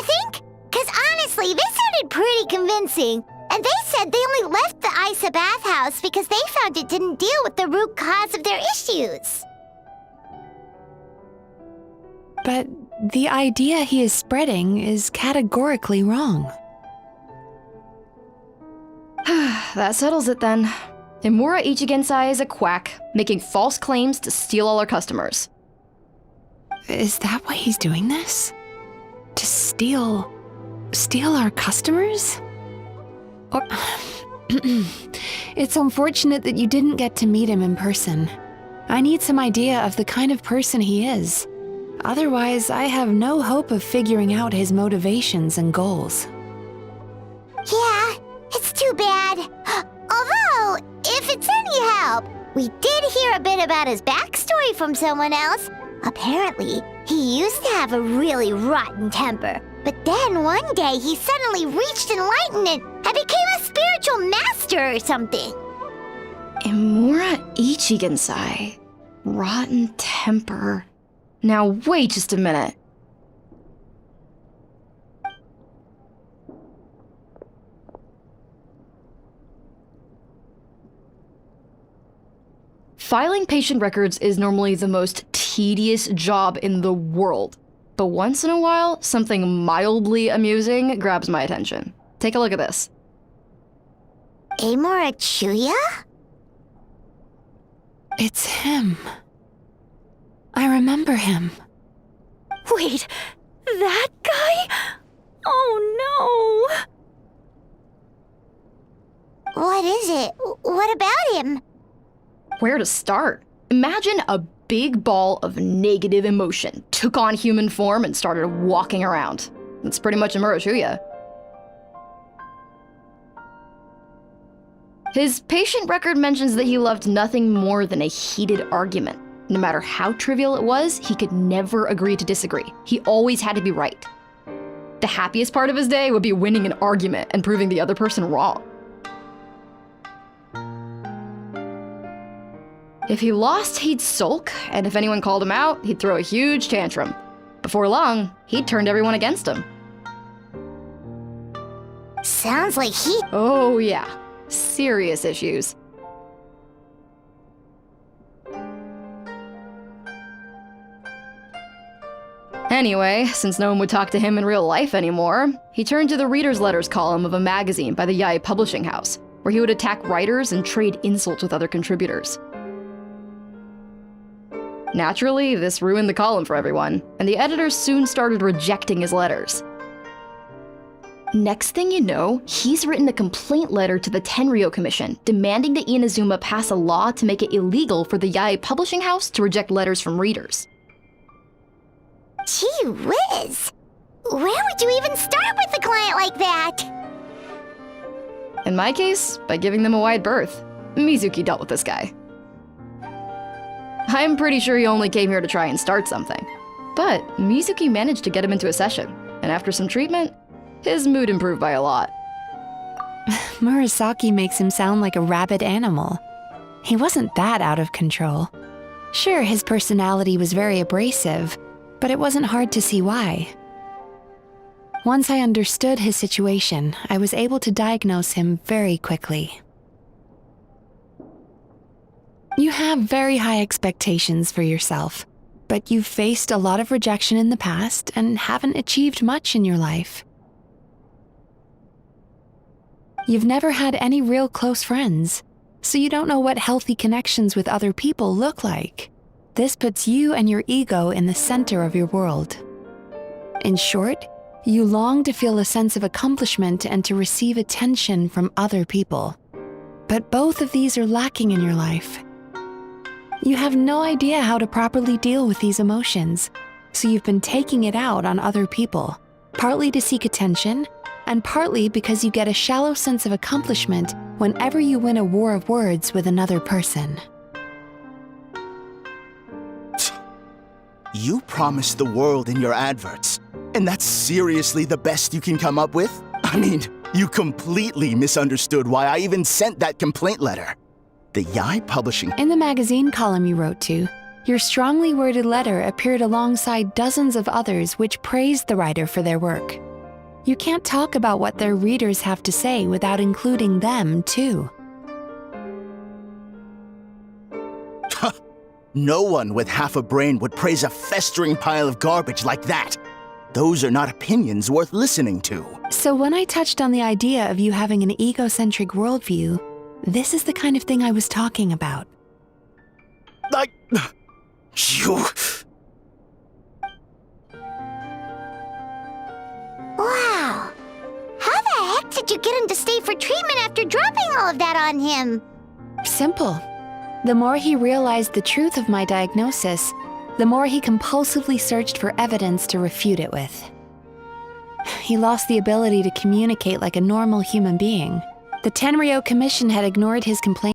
think? Because honestly, this sounded pretty convincing. And they said they only left the Isa bathhouse because they found it didn't deal with the root cause of their issues. But the idea he is spreading is categorically wrong. That settles it then. Imura Ichigensai is a quack, making false claims to steal all our customers. Is that why he's doing this? To steal our customers? Or it's unfortunate that you didn't get to meet him in person. I need some idea of the kind of person he is. Otherwise, I have no hope of figuring out his motivations and goals. Yeah, it's too bad. Although, if it's any help, we did hear a bit about his backstory from someone else. Apparently, he used to have a really rotten temper. But then one day he suddenly reached enlightenment and became a spiritual master or something. Imura Ichigensai. Rotten temper. Now wait just a minute. Filing patient records is normally the most tedious job in the world. But once in a while, something mildly amusing grabs my attention. Take a look at this. Amora Chuya? It's him. I remember him. Wait, that guy? Oh no! What is it? What about him? Where to start? Imagine a big ball of negative emotion took on human form and started walking around. That's pretty much Imura Chuya. His patient record mentions that he loved nothing more than a heated argument. No matter how trivial it was, he could never agree to disagree. He always had to be right. The happiest part of his day would be winning an argument and proving the other person wrong. If he lost, he'd sulk, and if anyone called him out, he'd throw a huge tantrum. Before long, he'd turned everyone against him. Sounds like he... Oh yeah, serious issues. Anyway, since no one would talk to him in real life anymore, he turned to the reader's letters column of a magazine by the Yae Publishing House, where he would attack writers and trade insults with other contributors. Naturally, this ruined the column for everyone, and the editors soon started rejecting his letters. Next thing you know, he's written a complaint letter to the Tenryo Commission, demanding that Inazuma pass a law to make it illegal for the Yae Publishing House to reject letters from readers. Gee whiz! Where would you even start with a client like that? In my case, by giving them a wide berth. Mizuki dealt with this guy. I'm pretty sure he only came here to try and start something. But Mizuki managed to get him into a session, and after some treatment, his mood improved by a lot. Murasaki makes him sound like a rabid animal. He wasn't that out of control. Sure, his personality was very abrasive, but it wasn't hard to see why. Once I understood his situation, I was able to diagnose him very quickly. You have very high expectations for yourself, but you've faced a lot of rejection in the past and haven't achieved much in your life. You've never had any real close friends, so you don't know what healthy connections with other people look like. This puts you and your ego in the center of your world. In short, you long to feel a sense of accomplishment and to receive attention from other people. But both of these are lacking in your life. You have no idea how to properly deal with these emotions, so you've been taking it out on other people, partly to seek attention, and partly because you get a shallow sense of accomplishment whenever you win a war of words with another person. You promised the world in your adverts, and that's seriously the best you can come up with? I mean, you completely misunderstood why I even sent that complaint letter. The Yae Publishing... In the magazine column you wrote to, your strongly worded letter appeared alongside dozens of others which praised the writer for their work. You can't talk about what their readers have to say without including them, too. No one with half a brain would praise a festering pile of garbage like that. Those are not opinions worth listening to. So when I touched on the idea of you having an egocentric worldview, this is the kind of thing I was talking about. You... Wow. How the heck did you get him to stay for treatment after dropping all of that on him? Simple. The more he realized the truth of my diagnosis, the more he compulsively searched for evidence to refute it with. He lost the ability to communicate like a normal human being. The Tenryo Commission had ignored his complaint.